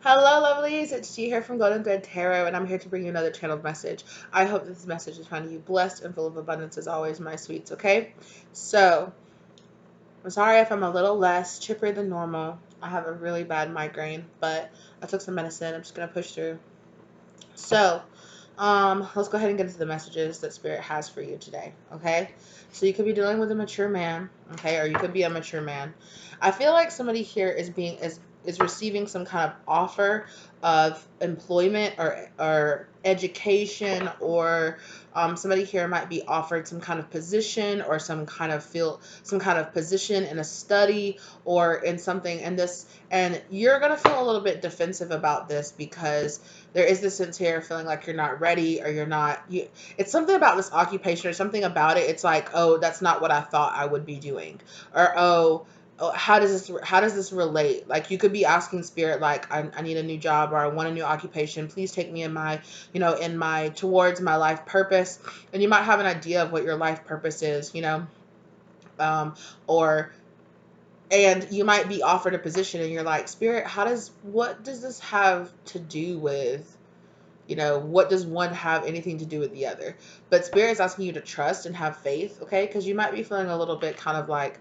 Hello, lovelies. It's G here from Golden Thread Tarot, and I'm here to bring you another channeled message. I hope this message is finding you blessed and full of abundance as always, my sweets, okay? So, I'm sorry if I'm a little less chipper than normal. I have a really bad migraine, but I took some medicine. I'm just going to push through. So, let's go ahead and get into the messages that Spirit has for you today, okay? So you could be dealing with a mature man, okay, or you could be a mature man. I feel like somebody here is receiving some kind of offer of employment or education, or somebody here might be offered some kind of position or some kind of position in a study or in something, and you're gonna feel a little bit defensive about this because there is this sense here of feeling like you're not ready, or it's something about this occupation or something about it. It's like, oh, that's not what I thought I would be doing, or how does this relate? Like, you could be asking Spirit, like, I need a new job, or I want a new occupation. Please take me in my, towards my life purpose. And you might have an idea of what your life purpose is, um, or and you might be offered a position and you're like, Spirit, what does this have to do with, what does one have anything to do with the other? But Spirit is asking you to trust and have faith, okay? Because you might be feeling a little bit kind of like,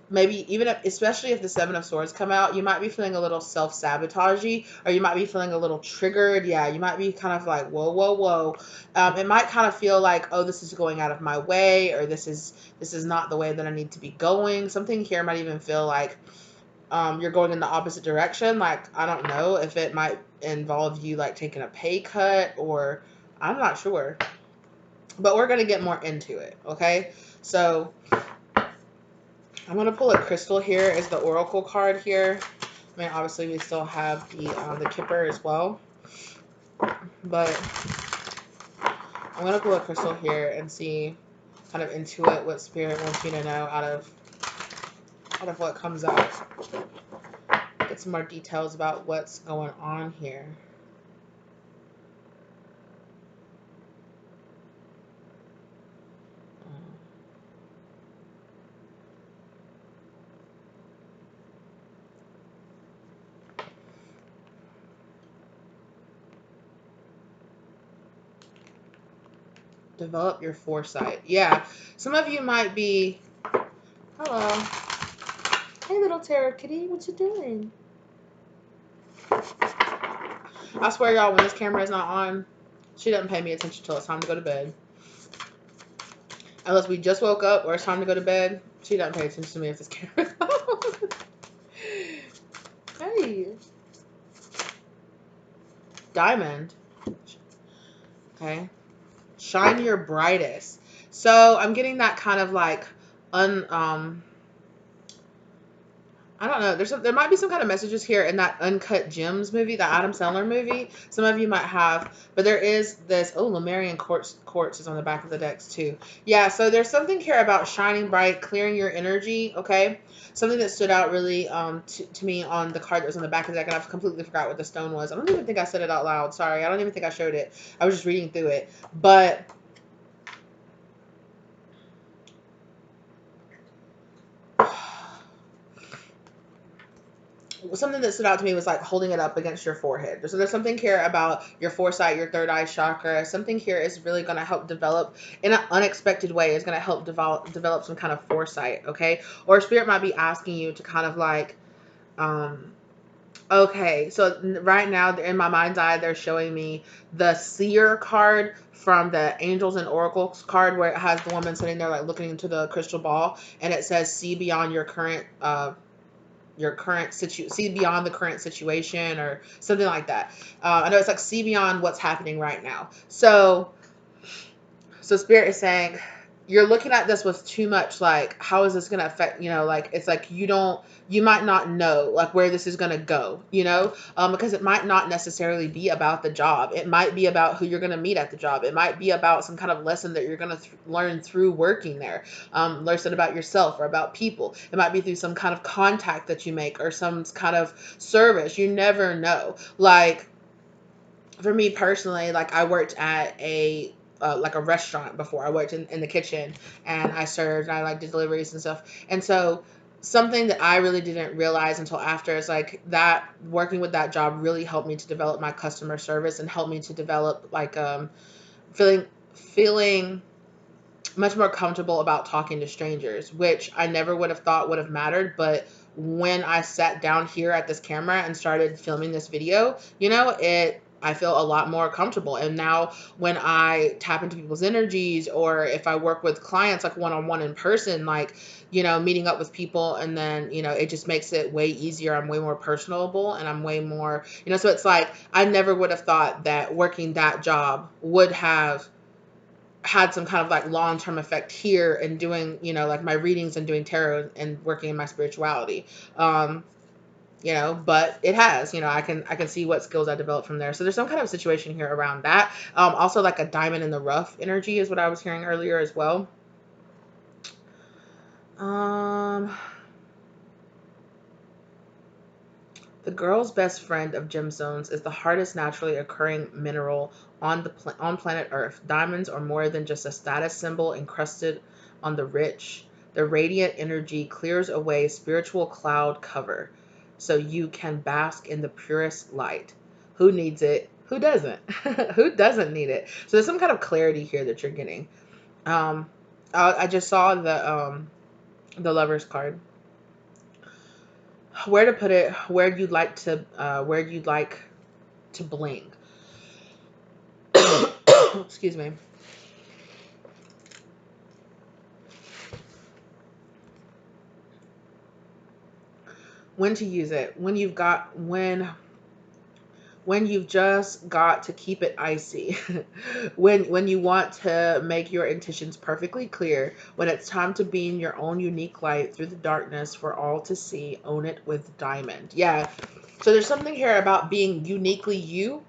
maybe even especially if the Seven of Swords come out, you might be feeling a little self-sabotagey, or you might be feeling a little triggered. Yeah, you might be kind of like, whoa, whoa, whoa. It might kind of feel like, oh, this is going out of my way, or this is not the way that I need to be going. Something here might even feel like you're going in the opposite direction. Like, I don't know if it might involve you like taking a pay cut, or I'm not sure. But we're going to get more into it, okay? So I'm going to pull a crystal here as the oracle card here. I mean, obviously we still have the kipper as well, but I'm going to pull a crystal here and see, kind of intuit what Spirit wants you to know out of what comes out. Get some more details about what's going on here. Develop your foresight. Yeah, some of you might be. Hello. Hey, little tarot kitty, what you doing? I swear, y'all, when this camera is not on, she doesn't pay me attention till it's time to go to bed. Unless we just woke up or it's time to go to bed, she doesn't pay attention to me if this camera's on. Hey. Diamond. Okay. Shine your brightest. So I'm getting that kind of like I don't know. There might be some kind of messages here in that Uncut Gems movie, the Adam Sandler movie. Some of you might have, but there is this. Oh, Lemurian quartz is on the back of the decks too. Yeah, so there's something here about shining bright, clearing your energy. Okay, something that stood out really to me on the card that was on the back of the deck, and I've completely forgot what the stone was. I don't even think I said it out loud. Sorry, I don't even think I showed it. I was just reading through it, but something that stood out to me was like holding it up against your forehead. So there's something here about your foresight, your third eye chakra. Something here is really going to help develop in an unexpected way. Is going to help develop some kind of foresight. Okay, or Spirit might be asking you to kind of like, okay, so right now in my mind's eye, they're showing me the seer card from the angels and oracles card, where it has the woman sitting there like looking into the crystal ball, and it says see beyond see beyond the current situation, or something like that. I know it's like see beyond what's happening right now. So Spirit is saying you're looking at this with too much like, how is this going to affect, like, it's like you might not know like where this is going to go, because it might not necessarily be about the job. It might be about who you're going to meet at the job. It might be about some kind of lesson that you're going to learn through working there. Learn something about yourself or about people. It might be through some kind of contact that you make, or some kind of service. You never know. Like, for me personally, like, I worked at a like a restaurant before. I worked in the kitchen, and I served, and I like did deliveries and stuff. And so something that I really didn't realize until after is like that working with that job really helped me to develop my customer service and helped me to develop like feeling feeling much more comfortable about talking to strangers, which I never would have thought would have mattered. But when I sat down here at this camera and started filming this video, I feel a lot more comfortable. And now when I tap into people's energies, or if I work with clients like one on one in person, like, meeting up with people, and then, it just makes it way easier. I'm way more personable, and I'm way more, so it's like I never would have thought that working that job would have had some kind of like long-term effect here and doing, like my readings and doing tarot and working in my spirituality. um but it has, I can see what skills I developed from there. So there's some kind of situation here around that. Also like a diamond in the rough energy is what I was hearing earlier as well. um The girl's best friend of gemstones is the hardest naturally occurring mineral on on planet Earth. Diamonds are more than just a status symbol encrusted on the rich. The radiant energy clears away spiritual cloud cover, so you can bask in the purest light. Who needs it? Who doesn't? Who doesn't need it? So there's some kind of clarity here that you're getting. Um, I just saw the Lover's card. Where to put it? Where you'd like to bling. Excuse me. When to use it? When you've just got to keep it icy. When you want to make your intentions perfectly clear. When it's time to beam your own unique light through the darkness for all to see. Own it with diamond. Yeah. So there's something here about being uniquely you.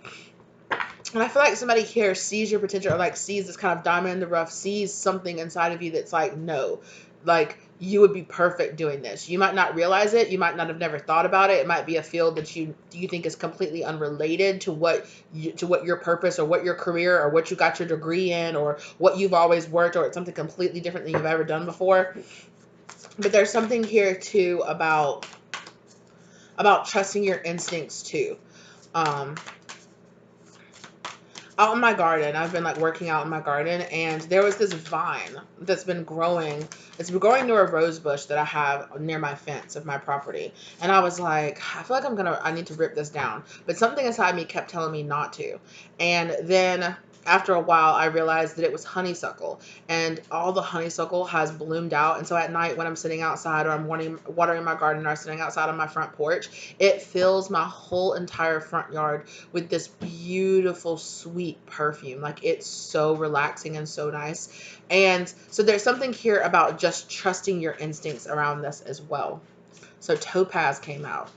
And I feel like somebody here sees your potential, or like sees this kind of diamond in the rough, sees something inside of you that's like, no, like you would be perfect doing this. You might not realize it. You might not have never thought about it. It might be a field that you think is completely unrelated to what your purpose or what your career or what you got your degree in or what you've always worked, or it's something completely different than you've ever done before. But there's something here too about trusting your instincts too. Um, Out in my garden, I've been like working out in my garden, and there was this vine that's been growing. It's been growing near a rose bush that I have near my fence of my property. And I was like, I feel like I need to rip this down. But something inside me kept telling me not to. And then after a while, I realized that it was honeysuckle, and all the honeysuckle has bloomed out. And so at night, when I'm sitting outside, or I'm watering my garden, or sitting outside on my front porch, it fills my whole entire front yard with this beautiful, sweet perfume. Like, it's so relaxing and so nice. And so there's something here about just trusting your instincts around this as well. So topaz came out.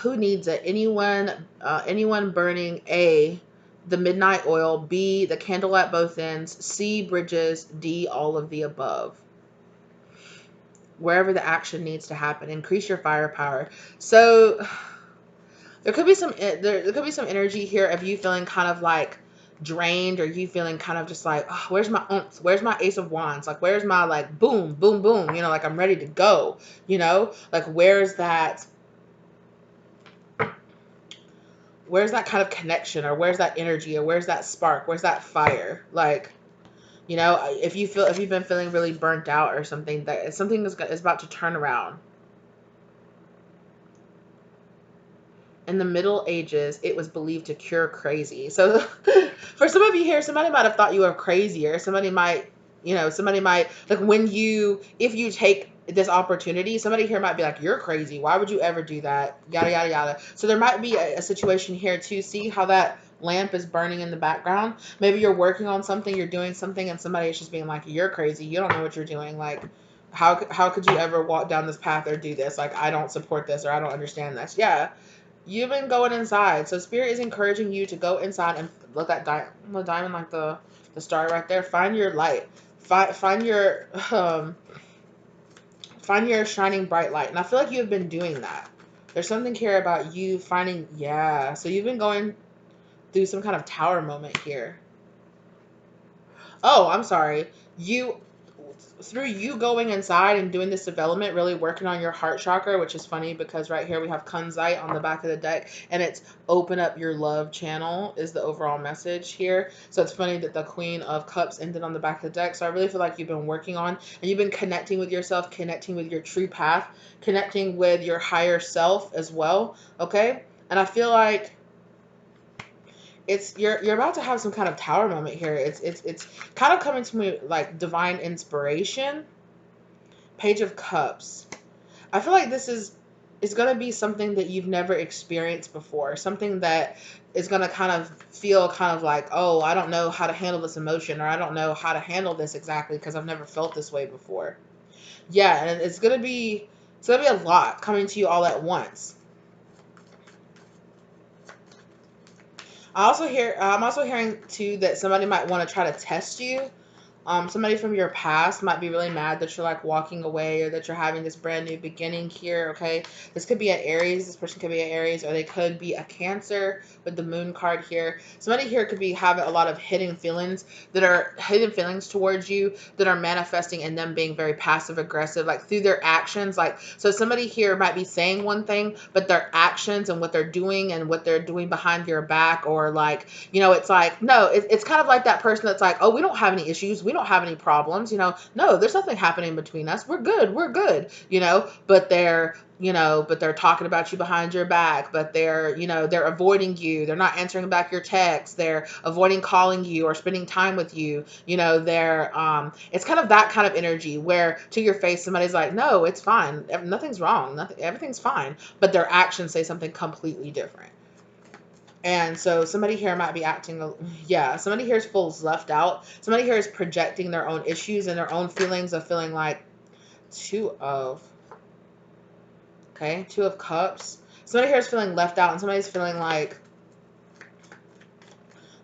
Who needs it? Anyone burning A, the midnight oil, B, the candle at both ends, C, bridges, D, all of the above. Wherever the action needs to happen, increase your firepower. So there could be some energy here of you feeling kind of like drained, or you feeling kind of just like, oh, where's my oomph? Where's my ace of wands? Like, where's my like boom, boom, boom? Like I'm ready to go. Like where's that kind of connection, or where's that energy, or where's that spark, where's that fire? Like, if you've been feeling really burnt out or something, that something is about to turn around. In the Middle Ages, it was believed to cure crazy. So for some of you here, somebody might have thought you were crazy, or somebody might like, if you take this opportunity, somebody here might be like, you're crazy. Why would you ever do that? Yada, yada, yada. So there might be a situation here too. See how that lamp is burning in the background? Maybe you're working on something, you're doing something, and somebody is just being like, you're crazy. You don't know what you're doing. Like, how could you ever walk down this path or do this? Like, I don't support this, or I don't understand this. Yeah. You've been going inside. So Spirit is encouraging you to go inside and look at the diamond, like the star right there. Find your light. Find your find your shining bright light. And I feel like you've been doing that. There's something here about you finding, yeah. So you've been going through some kind of tower moment here. Oh, I'm sorry. through you going inside and doing this development, really working on your heart chakra, which is funny because right here we have kunzite on the back of the deck, and it's open up your love channel is the overall message here. So it's funny that the Queen of Cups ended on the back of the deck. So I really feel like you've been working on and you've been connecting with yourself, connecting with your true path, connecting with your higher self as well. Okay. And I feel like it's you're about to have some kind of tower moment here. It's kind of coming to me like divine inspiration. Page of Cups. I feel like this is going to be something that you've never experienced before. Something that is going to kind of feel kind of like, oh, I don't know how to handle this emotion, or I don't know how to handle this exactly because I've never felt this way before. Yeah, and it's going to be a lot coming to you all at once. I'm also hearing too that somebody might want to try to test you. Somebody from your past might be really mad that you're like walking away or that you're having this brand new beginning here. Okay. This could be an Aries. This person could be an Aries, or they could be a Cancer with the moon card here. Somebody here could be having a lot of hidden feelings towards you that are manifesting in them being very passive aggressive, like through their actions. Like, so somebody here might be saying one thing, but their actions and what they're doing behind your back, or like, it's like, no, it's kind of like that person that's like, oh, we don't have any issues. We don't have any problems. No, there's nothing happening between us. We're good. We're good. But they're talking about you behind your back, but they're avoiding you. They're not answering back your texts. They're avoiding calling you or spending time with you. It's kind of that kind of energy where to your face, somebody's like, no, it's fine. Nothing's wrong. Everything's fine. But their actions say something completely different. And so somebody here might be somebody here feels left out. Somebody here is projecting their own issues and their own feelings of feeling like two of cups. Somebody here is feeling left out, and somebody's feeling like,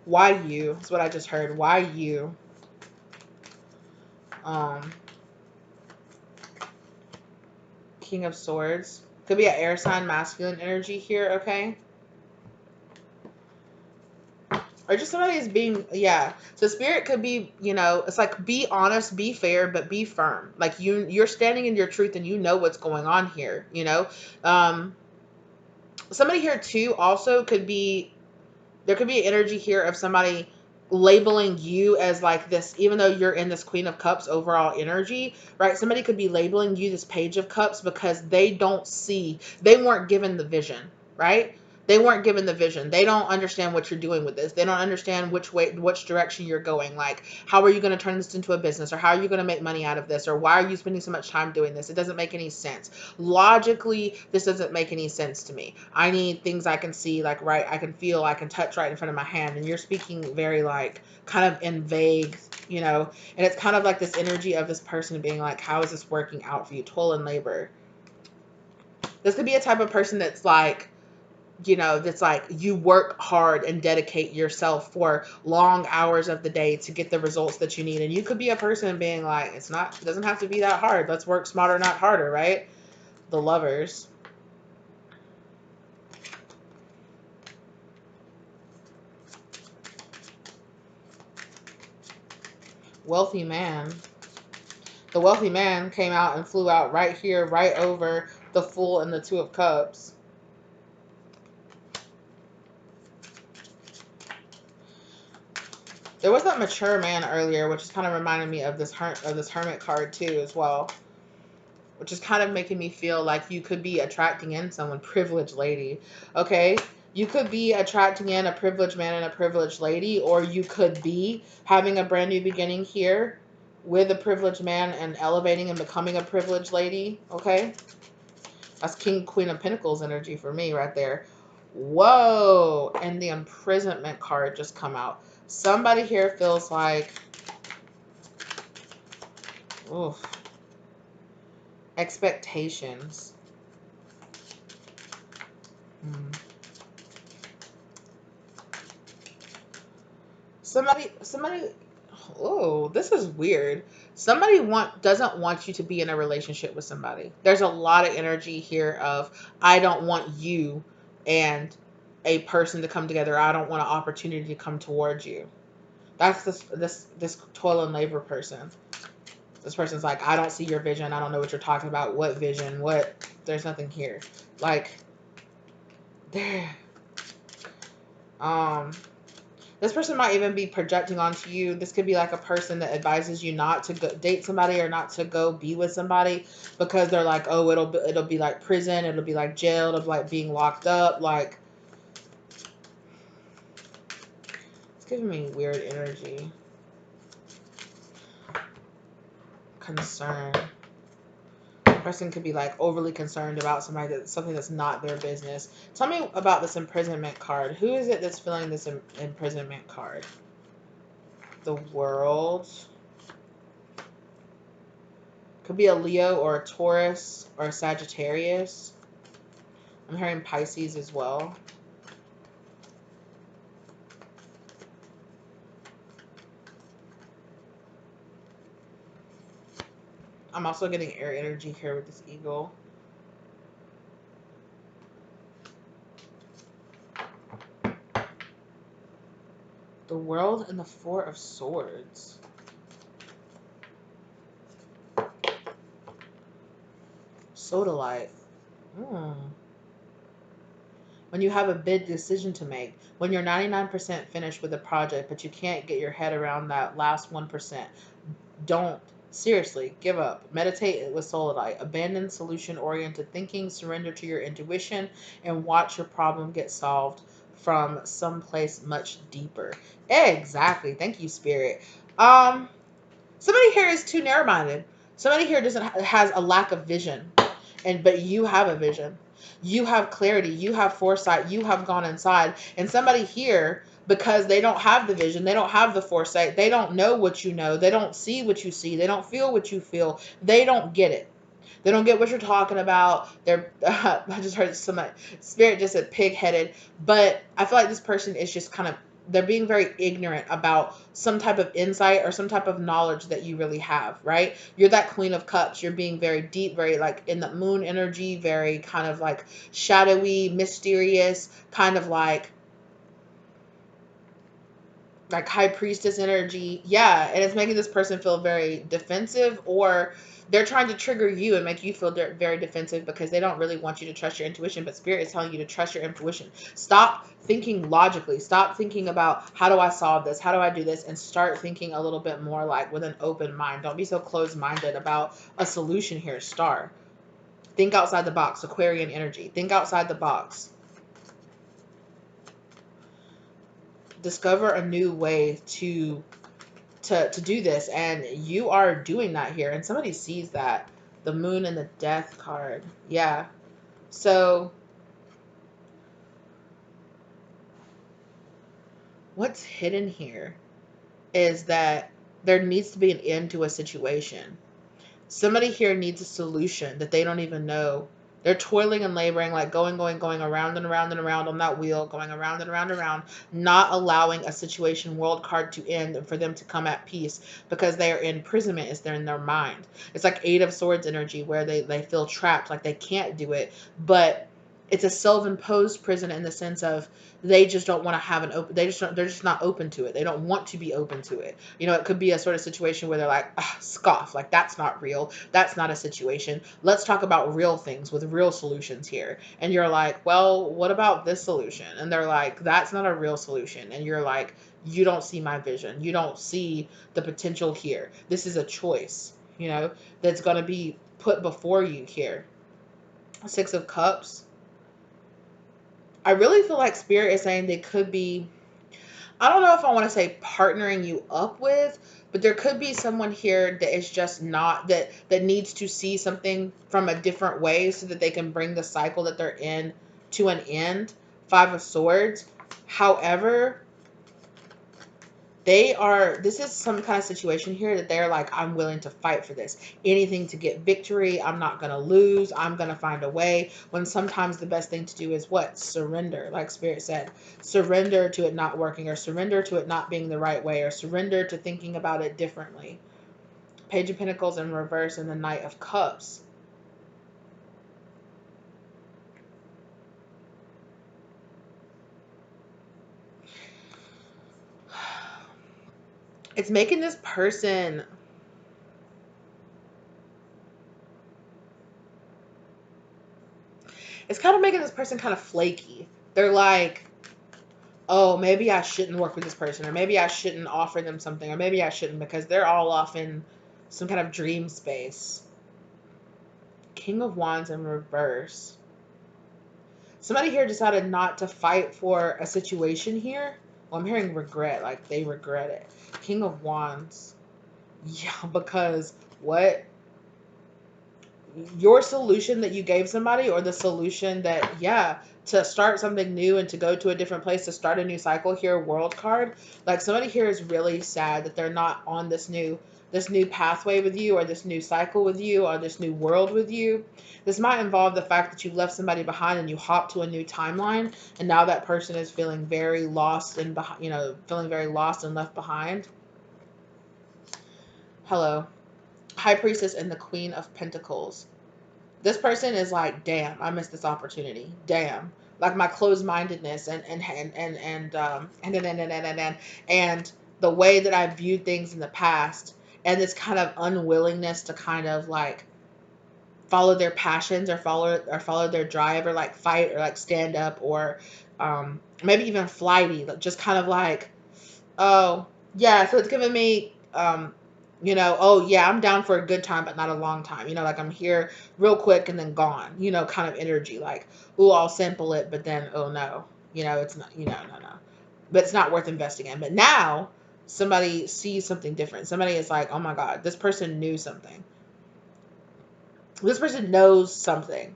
why you? That's what I just heard. Why you? King of Swords. Could be an air sign masculine energy here, okay? Or just somebody is being, yeah. So spirit could be, it's like, be honest, be fair, but be firm. Like you're standing in your truth and you know what's going on here, Somebody here too also there could be an energy here of somebody labeling you as like this, even though you're in this Queen of Cups overall energy, right? Somebody could be labeling you this Page of Cups because they weren't given the vision, right? They weren't given the vision. They don't understand what you're doing with this. They don't understand which direction you're going. Like, how are you going to turn this into a business? Or how are you going to make money out of this? Or why are you spending so much time doing this? It doesn't make any sense. Logically, this doesn't make any sense to me. I need things I can see, like, right, I can feel, I can touch right in front of my hand. And you're speaking very, like, kind of in vague, and it's kind of like this energy of this person being like, how is this working out for you? Toil and labor. This could be a type of person that's like, that's like, you work hard and dedicate yourself for long hours of the day to get the results that you need. And you could be a person being like, it doesn't have to be that hard. Let's work smarter, not harder, right? The Lovers. Wealthy man. The wealthy man came out and flew out right here, right over the Fool and the Two of Cups. There was that mature man earlier, which is kind of reminding me of this hermit card too as well, which is kind of making me feel like you could be attracting in someone, privileged lady. Okay, you could be attracting in a privileged man and a privileged lady, or you could be having a brand new beginning here with a privileged man and elevating and becoming a privileged lady. Okay, that's King Queen of Pentacles energy for me right there. Whoa, and the imprisonment card just come out. Somebody here feels like, oof, expectations. Somebody, oh, this is weird. Somebody doesn't want you to be in a relationship with somebody. There's a lot of energy here of, I don't want you and a person to come together. I don't want an opportunity to come towards you. That's this toil and labor person. This person's like, I don't see your vision. I don't know what you're talking about. What vision? What? There's nothing here. Like, there. Um, this person might even be projecting onto you. This could be like a person that advises you not to go date somebody or not to go be with somebody because they're like, oh, it'll be like prison. It'll be like jail. It'll be like being locked up. Like, it's giving me weird energy. Concern. Person could be like overly concerned about something that's not their business. Tell me about this imprisonment card. Who is it that's filling this imprisonment card? The World. Could be a Leo or a Taurus or a Sagittarius. I'm hearing Pisces as well. I'm also getting air energy here with this eagle. The World and the Four of Swords. Sodalite. When you have a big decision to make, when you're 99% finished with a project, but you can't get your head around that last 1%, don't. Seriously, give up. Meditate with Solidite. Abandon solution-oriented thinking. Surrender to your intuition and watch your problem get solved from someplace much deeper. Exactly. Thank you, Spirit. Somebody here is too narrow-minded. Somebody here has a lack of vision, but you have a vision. You have clarity. You have foresight. You have gone inside, and somebody here, because they don't have the vision, they don't have the foresight, they don't know what you know, they don't see what you see, they don't feel what you feel, they don't get it. They don't get what you're talking about. They're I just heard somebody Spirit just said pig-headed, but I feel like this person is just kind of, they're being very ignorant about some type of insight or some type of knowledge that you really have, right? You're that Queen of Cups. You're being very deep, very like in the moon energy, very kind of like shadowy, mysterious, kind of like high priestess energy. Yeah, and it's making this person feel very defensive, or they're trying to trigger you and make you feel very defensive because they don't really want you to trust your intuition, but Spirit is telling you to trust your intuition. Stop thinking logically. Stop thinking about, how do I solve this? How do I do this? And start thinking a little bit more like with an open mind. Don't be so closed-minded about a solution here, Star. Think outside the box, Aquarian energy. Think outside the box. Discover a new way to do this, and you are doing that here, and somebody sees that. The Moon and the Death card. Yeah. So what's hidden here is that there needs to be an end to a situation. Somebody here needs a solution that they don't even know. They're toiling and laboring, like going around and around and around on that wheel, going around and around and around, not allowing a situation, world card, to end and for them to come at peace, because they are in imprisonment. It's there in their mind. It's like Eight of Swords energy, where they feel trapped, like they can't do it. But it's a self-imposed prison in the sense of they just don't want to have an open, they're just not open to it. They don't want to be open to it. You know, it could be a sort of situation where they're like, scoff, like that's not real. That's not a situation. Let's talk about real things with real solutions here. And you're like, well, what about this solution? And they're like, that's not a real solution. And you're like, you don't see my vision. You don't see the potential here. This is a choice, you know, that's going to be put before you here. Six of Cups. I really feel like Spirit is saying they could be, I don't know if I want to say partnering you up with, but there could be someone here that is just not, that needs to see something from a different way so that they can bring the cycle that they're in to an end. Five of Swords. However, this is some kind of situation here that they're like, I'm willing to fight for this. Anything to get victory. I'm not going to lose. I'm going to find a way. When sometimes the best thing to do is what? Surrender. Like Spirit said, surrender to it not working, or surrender to it not being the right way, or surrender to thinking about it differently. Page of Pentacles in reverse and the Knight of Cups. It's making this person kind of making this person kind of flaky. They're like, oh, maybe I shouldn't work with this person, or maybe I shouldn't offer them something, or maybe I shouldn't, because they're all off in some kind of dream space. King of Wands in reverse. Somebody here decided not to fight for a situation here. Well, I'm hearing regret, like they regret it. King of Wands. Yeah, because what? Your solution that you gave somebody, or the solution that, yeah, to start something new and to go to a different place, to start a new cycle here, world card. Like somebody here is really sad that they're not on this new pathway with you, or this new cycle with you, or this new world with you. This might involve the fact that you left somebody behind and you hop to a new timeline, and now that person is feeling very lost and feeling very lost and left behind. Hello. High Priestess and the Queen of Pentacles. This person is like, damn, I missed this opportunity. Damn. Like my closed-mindedness and the way that I viewed things in the past, and this kind of unwillingness to kind of like follow their passions, or follow their drive, or like fight, or like stand up, or maybe even flighty, just kind of like, oh, yeah, so it's giving me, oh, yeah, I'm down for a good time, but not a long time. Like I'm here real quick and then gone, kind of energy. Like, ooh, I'll sample it, but then, oh, no. It's not, no. But it's not worth investing in. But now somebody sees something different. Somebody is like, oh, my God, this person knew something. This person knows something.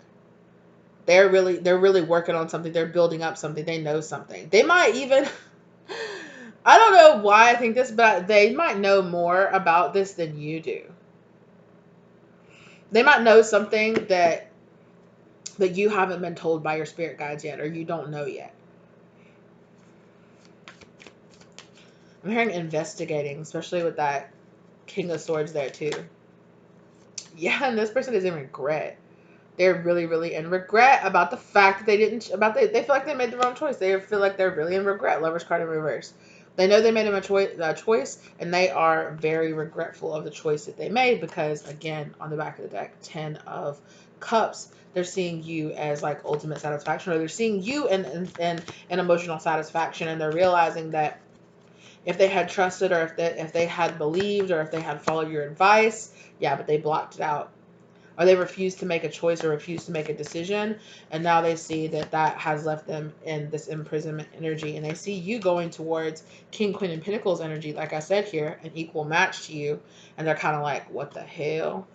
They're really working on something. They're building up something. They know something. They might even... I don't know why I think this, but they might know more about this than you do. They might know something that you haven't been told by your spirit guides yet, or you don't know yet. I'm hearing investigating, especially with that King of Swords there too. Yeah, and this person is in regret. They're really, really in regret about the fact that they didn't, they feel like they made the wrong choice. They feel like they're really in regret. Lovers card in reverse. They know they made a choice, and they are very regretful of the choice that they made, because, again, on the back of the deck, 10 of Cups, they're seeing you as, like, ultimate satisfaction, or they're seeing you in emotional satisfaction, and they're realizing that if they had trusted, or if they had believed, or if they had followed your advice, yeah, but they blocked it out. Or they refuse to make a choice, or refuse to make a decision, and now they see that has left them in this imprisonment energy, and they see you going towards King, Queen, and Pentacles energy, like I said here, an equal match to you, and they're kind of like, what the hell?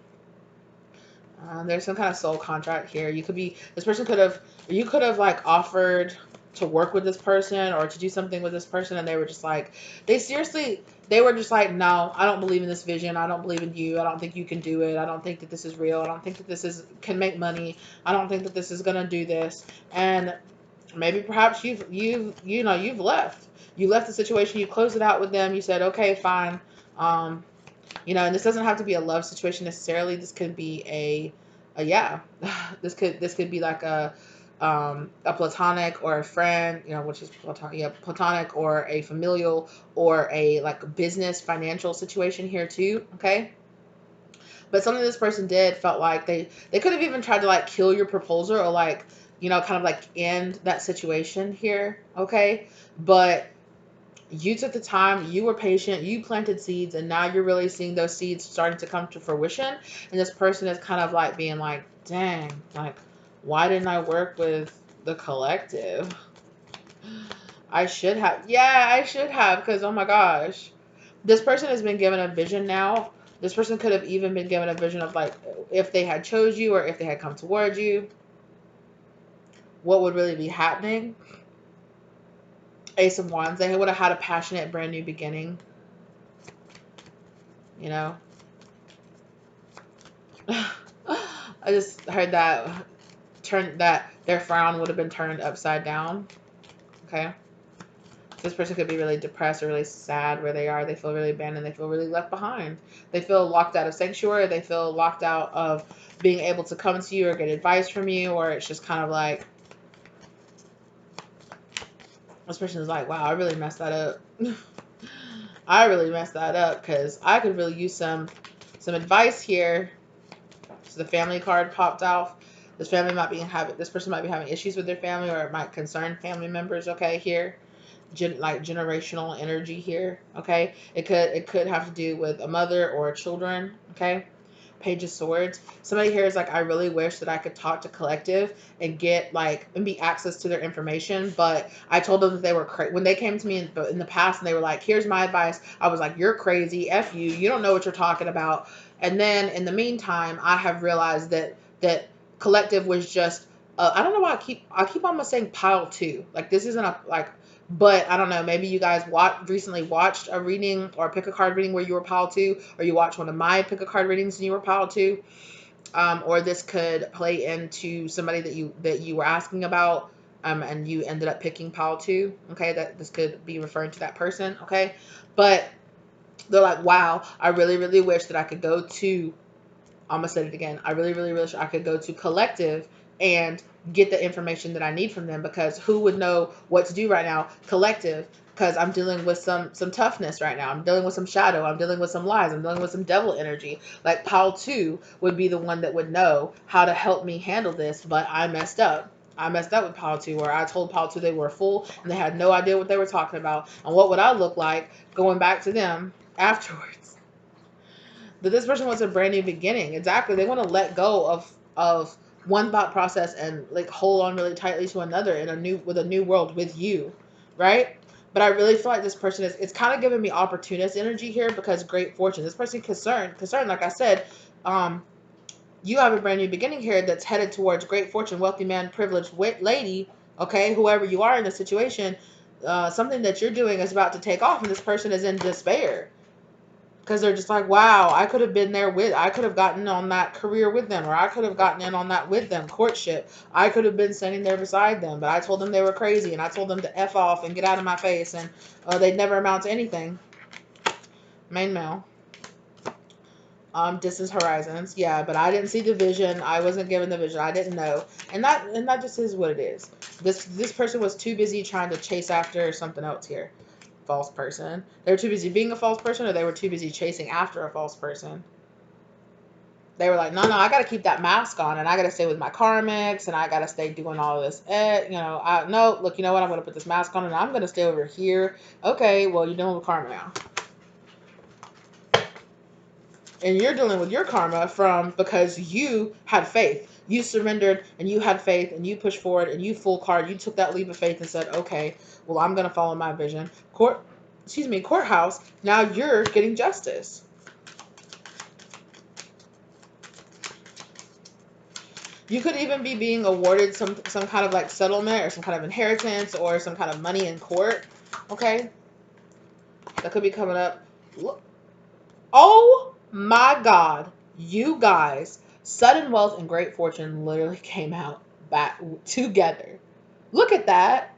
There's some kind of soul contract here. You could have like offered to work with this person, or to do something with this person, and they were just like, they were just like, no, I don't believe in this vision. I don't believe in you. I don't think you can do it. I don't think that this is real. I don't think that this can make money. I don't think that this is going to do this. And maybe perhaps you've left. You left the situation. You closed it out with them. You said, okay, fine. And this doesn't have to be a love situation necessarily. This could be yeah, this could be like a platonic, or a friend, which is platonic, yeah, platonic, or a familial, or a like business, financial situation here too. Okay. But something this person did felt like they could have even tried to like kill your proposal, or like, kind of like end that situation here. Okay. But you took the time, you were patient, you planted seeds, and now you're really seeing those seeds starting to come to fruition. And this person is kind of like being like, dang, like, why didn't I work with the collective? I should have. Yeah, I should have, because, oh my gosh. This person has been given a vision now. This person could have even been given a vision of, like, if they had chose you, or if they had come towards you, what would really be happening. Ace of Wands. They would have had a passionate, brand new beginning. I just heard that their frown would have been turned upside down. Okay. This person could be really depressed, or really sad where they are. They feel really abandoned. They feel really left behind. They feel locked out of sanctuary. They feel locked out of being able to come to you or get advice from you, or it's just kind of like, this person is like, wow, I really messed that up. I really messed that up, because I could really use some advice here. So the family card popped off. This person might be having issues with their family, or it might concern family members. Okay, here, like generational energy here. Okay, it could have to do with a mother or children. Okay, Page of Swords. Somebody here is like, I really wish that I could talk to Collective and get like and be access to their information. But I told them that they were when they came to me in the past and they were like, here's my advice. I was like, you're crazy. F you. You don't know what you're talking about. And then in the meantime, I have realized that Collective was just I don't know why I keep almost saying pile two. Like this isn't a like, but I don't know. Maybe you guys recently watched a reading or pick a card reading where you were pile two, or you watched one of my pick a card readings and you were pile two. Or this could play into somebody that you were asking about, and you ended up picking pile two. Okay, that this could be referring to that person. Okay, but they're like, wow, I really, really wish that I could go to I'm gonna say it again. I really, really wish I could go to Collective and get the information that I need from them, because who would know what to do right now? Collective, because I'm dealing with some toughness right now. I'm dealing with some shadow. I'm dealing with some lies. I'm dealing with some devil energy. Like Pile 2 would be the one that would know how to help me handle this, but I messed up. I messed up with Pile 2, where I told Pile 2 they were full and they had no idea what they were talking about. And what would I look like going back to them afterwards? That this person wants a brand new beginning. Exactly. They want to let go of one thought process and like hold on really tightly to another in a new world with you, right? But I really feel like this person is it's kind of giving me opportunist energy here, because great fortune. This person concerned, like I said, um, you have a brand new beginning here that's headed towards great fortune, wealthy man, privileged lady. Okay, whoever you are in the situation, something that you're doing is about to take off, and this person is in despair, because they're just like, wow, I could have gotten on that career with them, or I could have gotten in on that with them, courtship. I could have been standing there beside them, but I told them they were crazy, and I told them to F off and get out of my face, and they'd never amount to anything. Main male. Distance horizons, yeah, but I didn't see the vision. I wasn't given the vision. I didn't know, and that just is what it is. This person was too busy trying to chase after something else here. False person. They were too busy being a false person, or they were too busy chasing after a false person. They were like, no, I got to keep that mask on, and I got to stay with my karmics, and I got to stay doing all this. No, look, you know what? I'm going to put this mask on, and I'm going to stay over here. Okay, well, you're dealing with karma now. And you're dealing with your karma from because you had faith. You surrendered, and you had faith, and you pushed forward, and you full card. You took that leap of faith and said, okay, well, I'm going to follow my vision. Courthouse. Now you're getting justice. You could even be being awarded some kind of like settlement, or some kind of inheritance, or some kind of money in court. Okay, that could be coming up. Oh my God, you guys! Sudden wealth and great fortune literally came out back together. Look at that!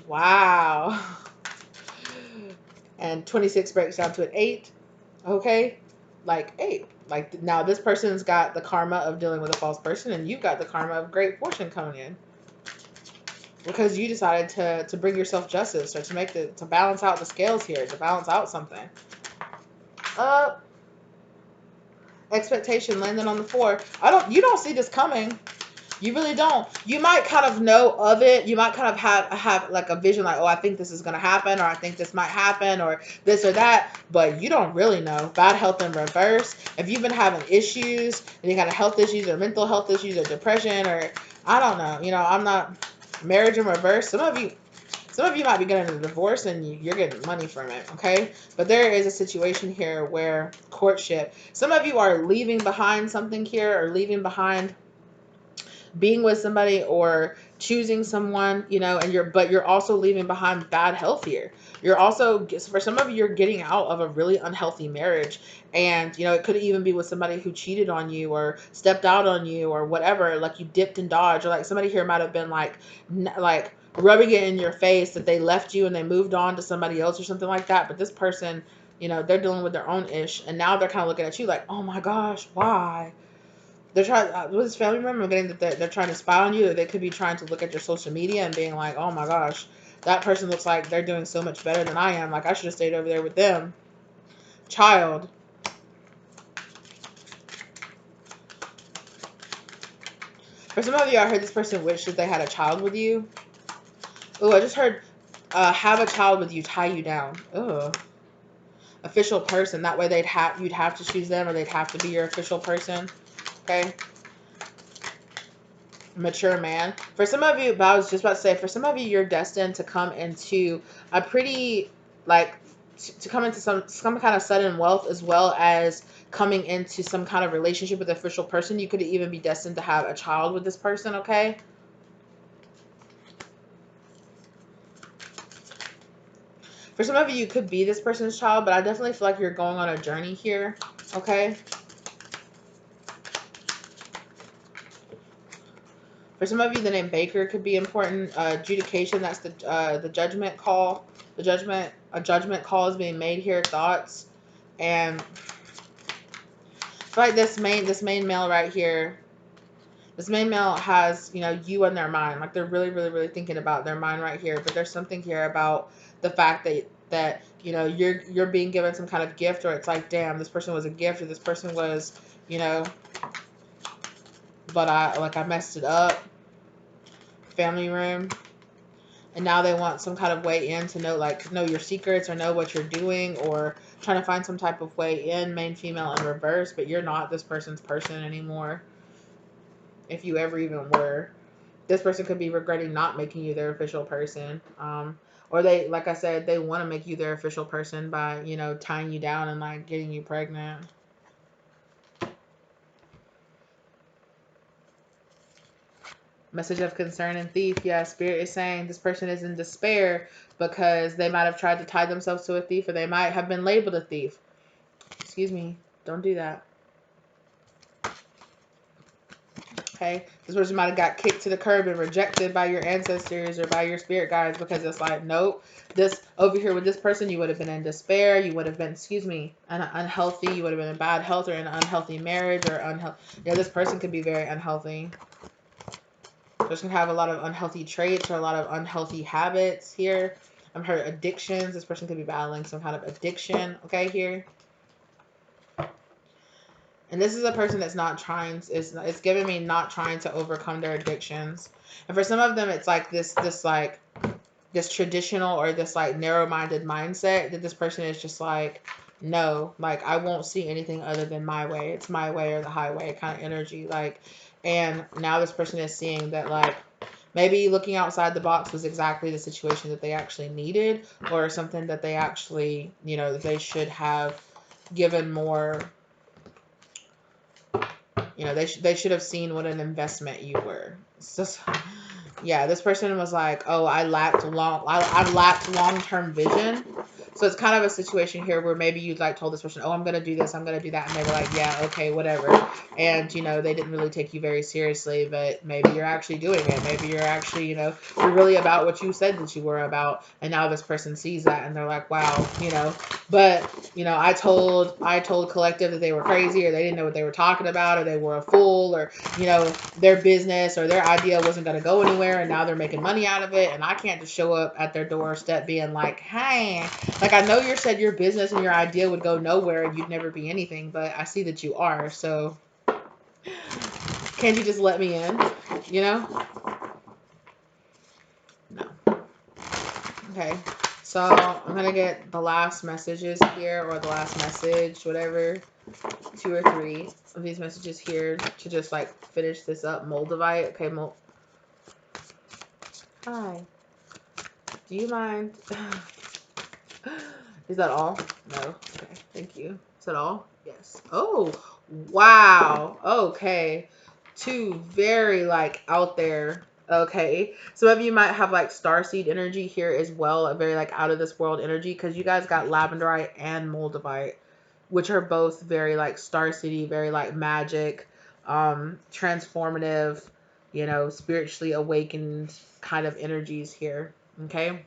Wow. And 26 breaks down to an 8. Okay, like 8. Like now, this person's got the karma of dealing with a false person, and you've got the karma of great fortune coming in, because you decided to bring yourself justice, or to balance out the scales here, to balance out something. Expectation landing on the 4. You don't see this coming. You really don't. You might kind of know of it. You might kind of have like a vision, like, oh, I think this is going to happen, or I think this might happen, or this or that, but you don't really know. Bad health in reverse. If you've been having issues, and you got health issues, or mental health issues, or depression, or I don't know, I'm not, marriage in reverse. Some of you might be getting a divorce, and you're getting money from it, okay? But there is a situation here where courtship. Some of you are leaving behind something here, or leaving behind being with somebody, or choosing someone, and you're also leaving behind bad health here. You're also, for some of you, you're getting out of a really unhealthy marriage, and it could even be with somebody who cheated on you, or stepped out on you, or whatever. Like you dipped and dodged, or like somebody here might have been like rubbing it in your face that they left you and they moved on to somebody else, or something like that. But this person, they're dealing with their own ish, and now they're kind of looking at you like, oh my gosh, why? They're trying with his family member. I'm getting that they're trying to spy on you, or they could be trying to look at your social media and being like, oh my gosh, that person looks like they're doing so much better than I am. Like I should have stayed over there with them. Child. For some of you, I heard this person wished that they had a child with you. Oh, I just heard have a child with you, tie you down. Oh, official person. That way you'd have to choose them, or they'd have to be your official person. Okay. Mature man. For some of you, but I was just about to say, for some of you, you're destined to come into a pretty, like, to come into some kind of sudden wealth, as well as coming into some kind of relationship with an official person. You could even be destined to have a child with this person, okay? For some of you, you could be this person's child, but I definitely feel like you're going on a journey here, okay? For some of you, the name Baker could be important. Adjudication, that's the judgment call. A judgment call is being made here. Thoughts, and like this main male right here. This main male has, you on their mind. Like they're really, really, really thinking about their mind right here. But there's something here about the fact that you're being given some kind of gift, or it's like, damn, this person was a gift, or this person was, but I messed it up. Family room. And now they want some kind of way in to know your secrets, or know what you're doing, or trying to find some type of way in, main, female, and reverse. But you're not this person's person anymore, if you ever even were. This person could be regretting not making you their official person, or they, like I said, they want to make you their official person by tying you down and like getting you pregnant. Message of concern and thief. Yeah, Spirit is saying this person is in despair because they might have tried to tie themselves to a thief, or they might have been labeled a thief. Excuse me. Don't do that. Okay? This person might have got kicked to the curb and rejected by your ancestors or by your spirit guides, because it's like, nope. This over here with this person, you would have been in despair. You would have been, unhealthy. You would have been in bad health, or in an unhealthy marriage, or unhealthy. Yeah, this person could be very unhealthy. Person can have a lot of unhealthy traits, or a lot of unhealthy habits here. I'm heard addictions. This person could be battling some kind of addiction, okay, here. And this is a person that's not trying, it's giving me not trying to overcome their addictions. And for some of them, it's like this traditional, or this like narrow-minded mindset, that this person is just like, no, like I won't see anything other than my way. It's my way or the highway kind of energy. Like, and now this person is seeing that, like, maybe looking outside the box was exactly the situation that they actually needed, or something that they actually, that they should have given more. They should have seen what an investment you were. So, yeah, this person was like, oh, I lacked long-term vision. So it's kind of a situation here where maybe you like told this person, oh, I'm going to do this, I'm going to do that. And they were like, yeah, okay, whatever. And, they didn't really take you very seriously, but maybe you're actually doing it. Maybe you're actually, you're really about what you said that you were about. And now this person sees that and they're like, wow, but, I told collective that they were crazy, or they didn't know what they were talking about, or they were a fool, or, their business or their idea wasn't going to go anywhere, and now they're making money out of it. And I can't just show up at their doorstep being like, hey, like, I know you said your business and your idea would go nowhere and you'd never be anything, but I see that you are. So can't you just let me in? No. Okay. So I'm going to get the last messages here, or the last message, whatever, 2 or 3 of these messages here, to just like finish this up. Moldavite. Okay. Hi. Do you mind? Is that all? No. Okay. Thank you. Is that all? Yes. Oh, wow. Okay. 2 very like out there. Okay. Some of you might have like starseed energy here as well. A very like out of this world energy, because you guys got labradorite and moldavite, which are both very like starseedy, very like magic, transformative, spiritually awakened kind of energies here. Okay.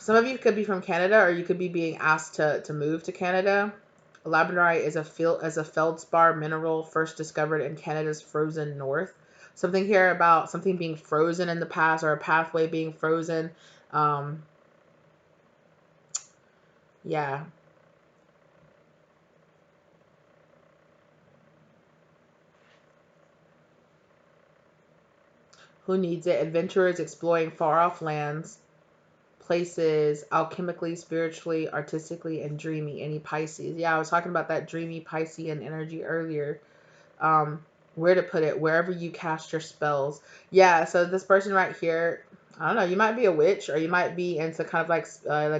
Some of you could be from Canada, or you could be being asked to move to Canada. Labradorite is a feldspar mineral first discovered in Canada's frozen north. Something here about something being frozen in the past, or a pathway being frozen. Yeah. Who needs it? Adventurers exploring far off lands, places, alchemically, spiritually, artistically, and dreamy. Any Pisces? Yeah, I was talking about that dreamy Piscean energy earlier. Where to put it? Wherever you cast your spells. Yeah, so this person right here, I don't know, you might be a witch, or you might be into kind of like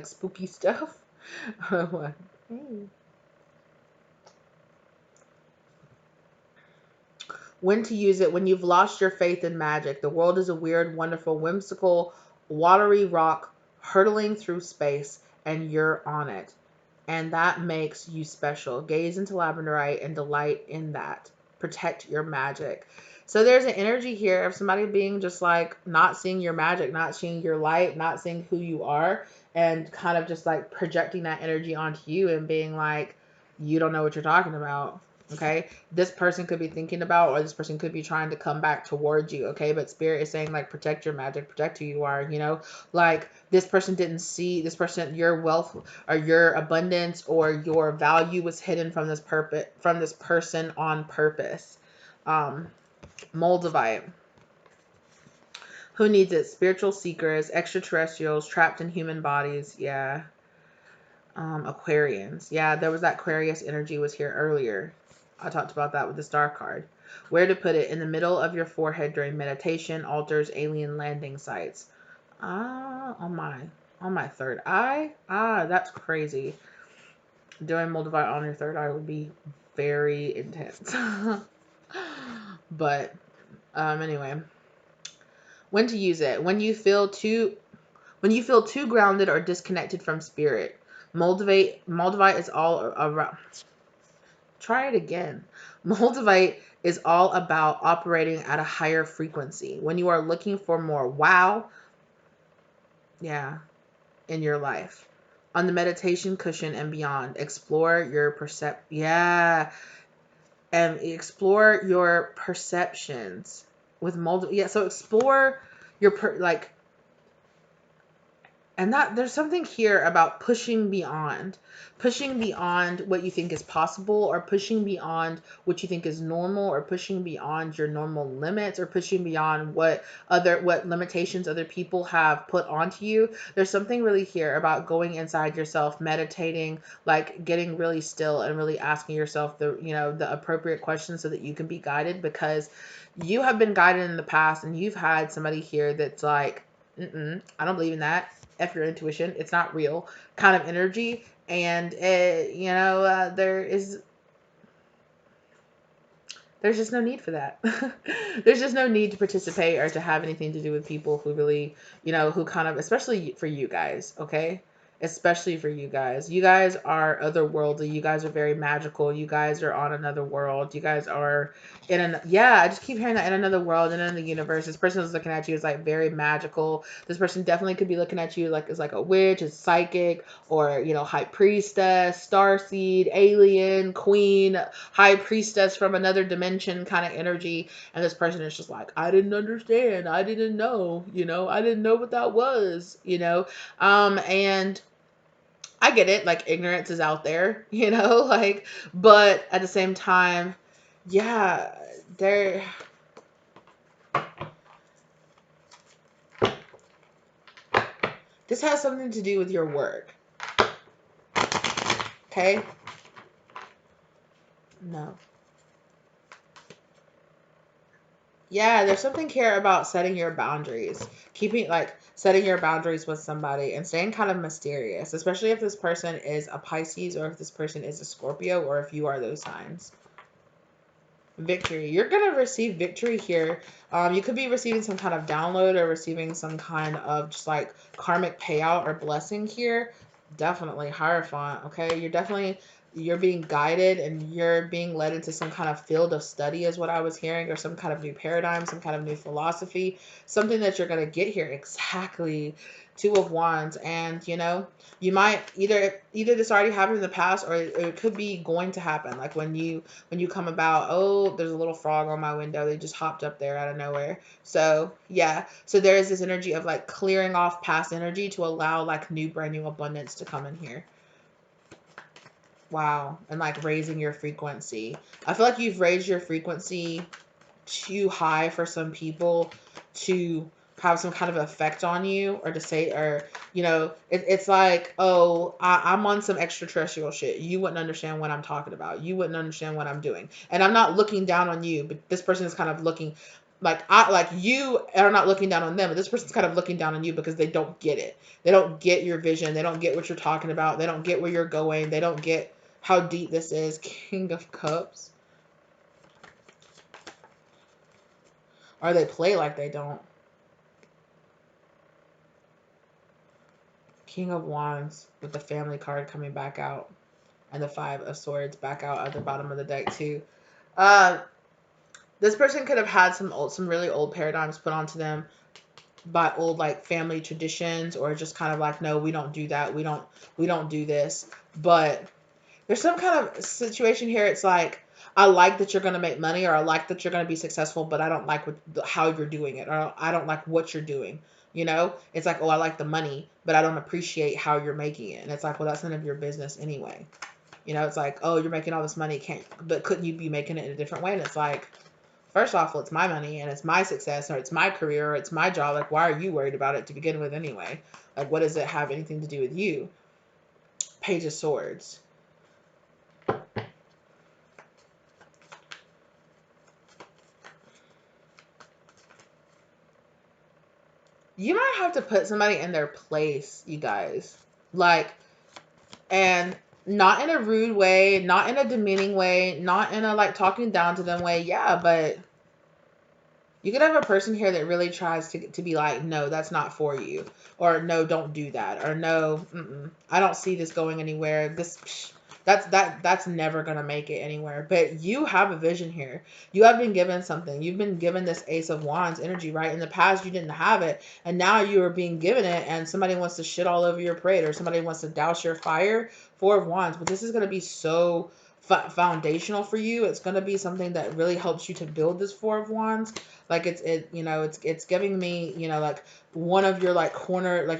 spooky stuff. What? Hey. When to use it? When you've lost your faith in magic. The world is a weird, wonderful, whimsical, watery rock hurtling through space, and you're on it. And that makes you special. Gaze into labradorite and delight in that. Protect your magic. So there's an energy here of somebody being just like not seeing your magic, not seeing your light, not seeing who you are, and kind of just like projecting that energy onto you and being like, you don't know what you're talking about. Okay, this person could be thinking about, or this person could be trying to come back towards you. Okay, but spirit is saying like protect your magic, protect who you are. Like this person didn't see this person, your wealth or your abundance or your value was hidden from this purpose, from this person on purpose. Moldavite. Who needs it? Spiritual seekers, extraterrestrials trapped in human bodies. Yeah. Aquarians. Yeah, there was that Aquarius energy was here earlier. I talked about that with the star card. Where to put it? In the middle of your forehead during meditation, altars, alien landing sites. On my third eye. That's crazy. Doing Moldavite on your third eye would be very intense. But anyway, when to use it? When you feel too grounded or disconnected from spirit. Moldavite is all around. Try it again. Moldavite is all about operating at a higher frequency. When you are looking for more wow, yeah, in your life. On the meditation cushion and beyond, explore your and explore your perceptions with multiple. Yeah, so explore your and that there's something here about pushing beyond what you think is possible, or pushing beyond what you think is normal, or pushing beyond your normal limits, or pushing beyond what limitations other people have put onto you. There's something really here about going inside yourself, meditating, like getting really still and really asking yourself the appropriate questions so that you can be guided, because you have been guided in the past and you've had somebody here that's like, I don't believe in that. F your intuition. It's not real kind of energy. And, there's just no need for that. There's just no need to participate or to have anything to do with people who really, who kind of, especially for you guys, okay? Especially for you guys. You guys are otherworldly. You guys are very magical. You guys are on another world. You guys are I just keep hearing that, in another world and in the universe. This person is looking at you as like very magical. This person definitely could be looking at you like as like a witch, as psychic, or, high priestess, starseed, alien, queen, high priestess from another dimension kind of energy. And this person is just like, I didn't understand. I didn't know, I didn't know what that was, and I get it. Like ignorance is out there, like, but at the same time, yeah, there, this has something to do with your work. Okay. No. Yeah, there's something here about setting your boundaries, setting your boundaries with somebody and staying kind of mysterious, especially if this person is a Pisces, or if this person is a Scorpio, or if you are those signs. Victory. You're going to receive victory here. You could be receiving some kind of download, or receiving some kind of just like karmic payout or blessing here. Definitely Hierophant. Okay. You're being guided and you're being led into some kind of field of study is what I was hearing, or some kind of new paradigm, some kind of new philosophy, something that you're going to get here. Exactly. Two of Wands. And, you might either this already happened in the past, or it could be going to happen. Like when you come about, oh, there's a little frog on my window. They just hopped up there out of nowhere. So yeah. So there is this energy of like clearing off past energy to allow like new, brand new abundance to come in here. Wow. And like raising your frequency. I feel like you've raised your frequency too high for some people. to have some kind of effect on you, or to say, or it's like, oh, I'm on some extraterrestrial shit. You wouldn't understand what I'm talking about. You wouldn't understand what I'm doing. And I'm not looking down on you, but this person is kind of looking like, you are not looking down on them, but this person's kind of looking down on you because they don't get it. They don't get your vision. They don't get what you're talking about. They don't get where you're going. They don't get how deep this is. King of Cups. Or they play like they don't. King of Wands with the Family card coming back out. And the Five of Swords back out at the bottom of the deck too. Uh, this person could have had some really old paradigms put onto them by old like family traditions, or just kind of like, no, we don't do that. We don't do this. But there's some kind of situation here. It's like, I like that you're going to make money, or I like that you're going to be successful, but I don't like how you're doing it, or I don't like what you're doing. It's like, oh, I like the money, but I don't appreciate how you're making it. And it's like, well, that's none of your business anyway. It's like, oh, you're making all this money, but couldn't you be making it in a different way? And it's like, first off, well, it's my money and it's my success, or it's my career, or it's my job. Like, why are you worried about it to begin with anyway? Like, what does it have anything to do with you? Page of Swords. You might have to put somebody in their place, you guys. Like, and not in a rude way, not in a demeaning way, not in a like talking down to them way. Yeah, but you could have a person here that really tries to be like, no, that's not for you. Or no, don't do that. Or no, I don't see this going anywhere. That's never going to make it anywhere. But you have a vision here. You have been given something. You've been given this Ace of Wands energy, right? In the past, you didn't have it. And now you are being given it, and somebody wants to shit all over your parade, or somebody wants to douse your fire. Four of Wands. But this is going to be so foundational for you. It's going to be something that really helps you to build this Four of Wands. Like it's giving me, like one of your like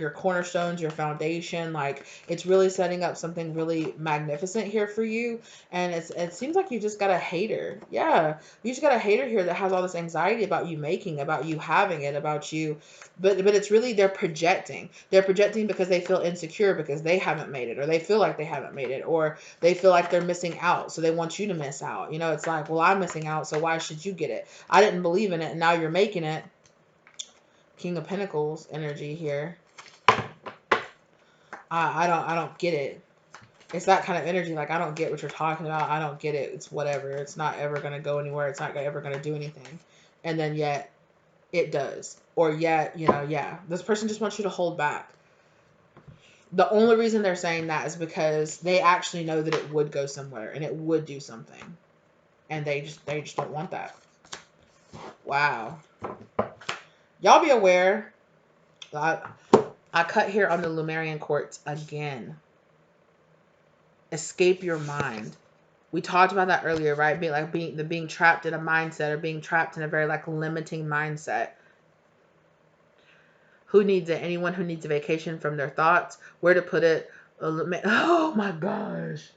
your cornerstones, your foundation. Like it's really setting up something really magnificent here for you. And it seems like you just got a hater. Yeah, you just got a hater here that has all this anxiety about you making, about you having it, about you. But it's really, they're projecting. They're projecting because they feel insecure because they haven't made it, or they feel like they haven't made it, or they feel like they're missing out. So they want you to miss out. It's like, well, I'm missing out, so why should you get it? I didn't believe in it, and now you're making it. King of Pentacles energy here. I don't get it. It's that kind of energy. Like, I don't get what you're talking about. I don't get it. It's whatever. It's not ever going to go anywhere. It's not ever going to do anything. And then yet it does. Or yet, yeah, this person just wants you to hold back. The only reason they're saying that is because they actually know that it would go somewhere and it would do something. And they just don't want that. Wow. Y'all be aware. I cut here on the Lemurian quartz again. Escape your mind. We talked about that earlier, right? Being trapped in a mindset, or being trapped in a very like limiting mindset. Who needs it? Anyone who needs a vacation from their thoughts. Where to put it? Oh my gosh.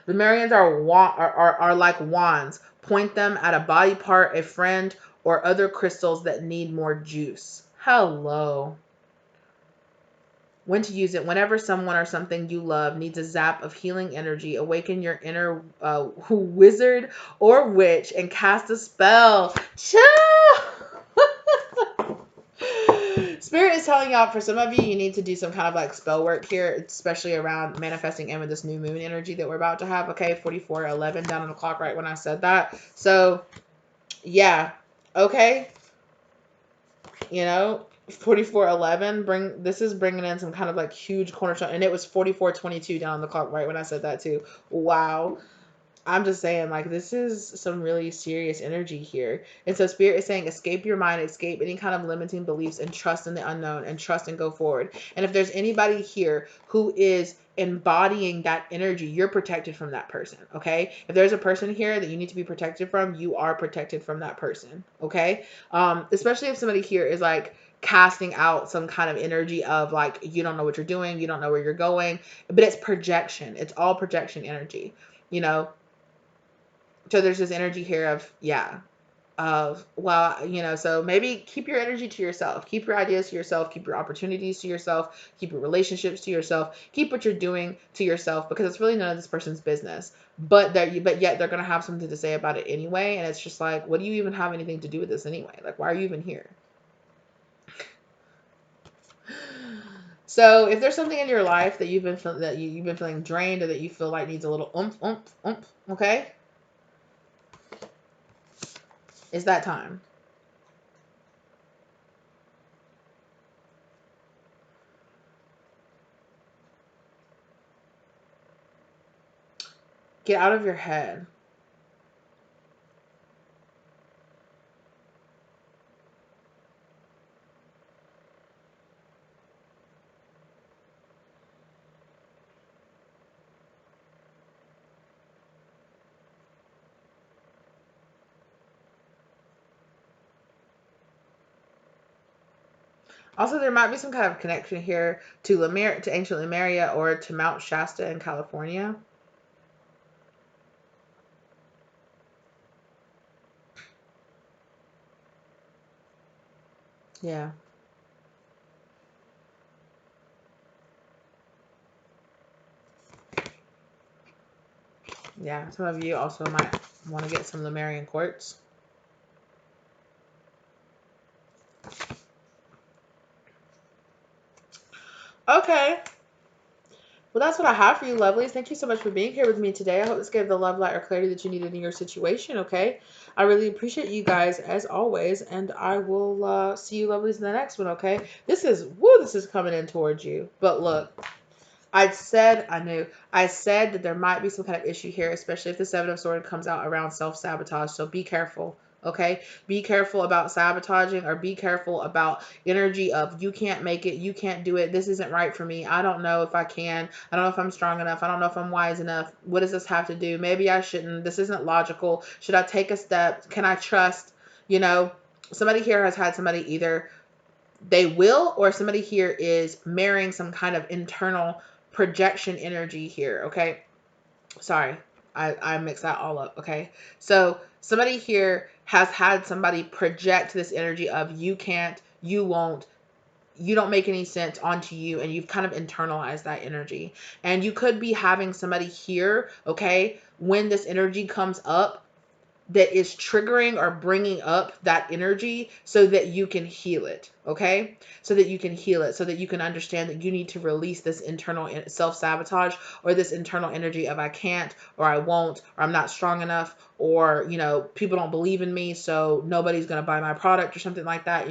The Marians are like wands. Point them at a body part, a friend, or other crystals that need more juice. Hello. When to use it. Whenever someone or something you love needs a zap of healing energy, awaken your inner wizard or witch and cast a spell. Chill! Spirit is telling y'all, for some of you, you need to do some kind of like spell work here, especially around manifesting in with this new moon energy that we're about to have. Okay, 44:11 down on the clock right when I said that. So, yeah. Okay. 44:11. This is bringing in some kind of like huge cornerstone, and it was 44:22 down on the clock right when I said that too. Wow. I'm just saying, like, this is some really serious energy here. And so Spirit is saying, escape your mind, escape any kind of limiting beliefs, and trust in the unknown, and trust and go forward. And if there's anybody here who is embodying that energy, you're protected from that person, okay? If there's a person here that you need to be protected from, you are protected from that person, okay? Especially if somebody here is like casting out some kind of energy of like, you don't know what you're doing, you don't know where you're going, but it's projection. It's all projection energy, So there's this energy here of, yeah, of, well, so maybe keep your energy to yourself, keep your ideas to yourself, keep your opportunities to yourself, keep your relationships to yourself, keep what you're doing to yourself, because it's really none of this person's business. But yet they're gonna have something to say about it anyway, and it's just like, what do you even have anything to do with this anyway? Like, why are you even here? So if there's something in your life that you've been feeling drained, or that you feel like needs a little oomph, okay, it's that time. Get out of your head. Also, there might be some kind of connection here to to ancient Lemuria, or to Mount Shasta in California. Yeah. Yeah. Some of you also might want to get some Lemurian quartz. Okay. Well, that's what I have for you, lovelies. Thank you so much for being here with me today. I hope this gave the love, light, or clarity that you needed in your situation, okay? I really appreciate you guys, as always, and I will see you, lovelies, in the next one, okay? This is coming in towards you. But look, I said that there might be some kind of issue here, especially if the Seven of Swords comes out around self-sabotage. So be careful, okay? Be careful about sabotaging, or be careful about energy of, you can't make it, you can't do it, this isn't right for me, I don't know if I can, I don't know if I'm strong enough, I don't know if I'm wise enough, what does this have to do? Maybe I shouldn't, this isn't logical, should I take a step, can I trust? You know, somebody here has had somebody, either they will, or somebody here is marrying some kind of internal projection energy here, okay? Sorry, I mixed that all up, okay? So somebody here has had somebody project this energy of, you can't, you won't, you don't make any sense onto you, and you've kind of internalized that energy. And you could be having somebody here, okay, when this energy comes up, that is triggering or bringing up that energy, so that you can heal it, okay? So that you can heal it, so that you can understand that you need to release this internal self-sabotage, or this internal energy of, I can't, or I won't, or I'm not strong enough, or, people don't believe in me, so nobody's going to buy my product, or something like that.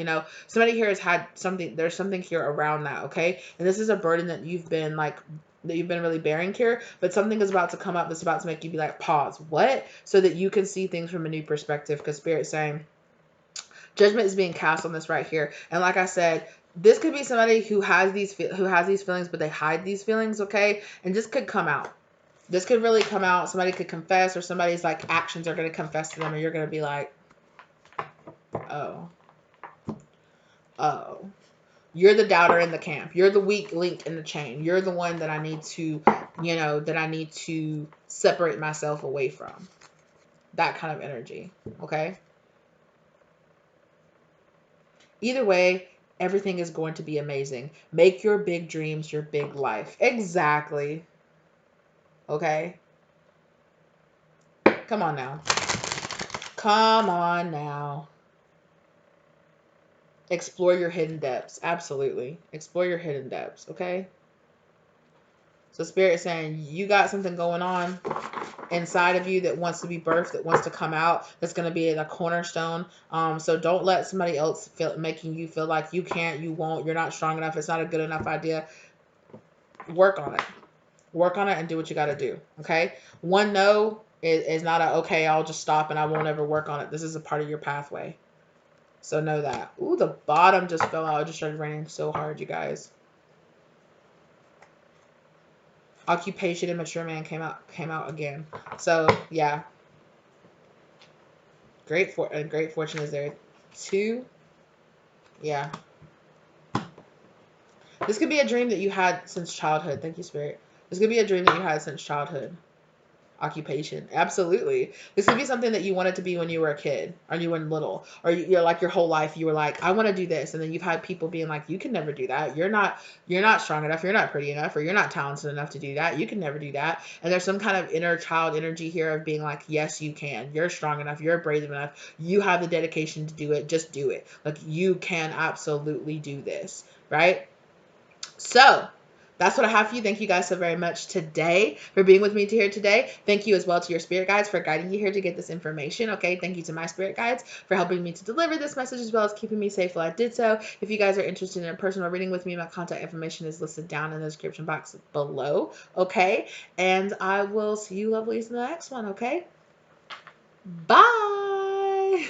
Somebody here has had something, there's something here around that, okay? And this is a burden that you've been really bearing here, but something is about to come up that's about to make you be like, pause, what? So that you can see things from a new perspective, because Spirit's saying judgment is being cast on this right here. And like I said, this could be somebody who has these feelings, but they hide these feelings, okay? And this could come out. This could really come out. Somebody could confess, or somebody's like actions are going to confess to them, and you're going to be like, oh, oh. You're the doubter in the camp. You're the weak link in the chain. You're the one that I need to, separate myself away from. That kind of energy. Okay? Either way, everything is going to be amazing. Make your big dreams your big life. Exactly. Okay? Come on now. Come on now. Explore your hidden depths. Absolutely. Explore your hidden depths. Okay? So Spirit's saying, you got something going on inside of you that wants to be birthed, that wants to come out, that's going to be a cornerstone. So don't let somebody else making you feel like you can't, you won't, you're not strong enough, it's not a good enough idea. Work on it. Work on it and do what you got to do. Okay? One no is not a, okay, I'll just stop and I won't ever work on it. This is a part of your pathway. So know that. Ooh, the bottom just fell out. It just started raining so hard, you guys. Occupation and mature man came out again. So yeah, great fortune is there too. Yeah, this could be a dream that you had since childhood. Thank you, Spirit. This could be a dream that you had since childhood. occupation. Absolutely. This could be something that you wanted to be when you were a kid or you were little, or you're like your whole life you were like, I want to do this, and then you've had people being like, you can never do that. You're not strong enough. You're not pretty enough, or you're not talented enough to do that. You can never do that. And there's some kind of inner child energy here of being like, yes, you can. You're strong enough. You're brave enough. You have the dedication to do it. Just do it. Like, you can absolutely do this, right? So that's what I have for you. Thank you guys so very much today for being with me here today. Thank you as well to your spirit guides for guiding you here to get this information. Okay. Thank you to my spirit guides for helping me to deliver this message as well as keeping me safe while I did so. If you guys are interested in a personal reading with me, my contact information is listed down in the description box below. Okay. And I will see you lovelies in the next one. Okay. Bye.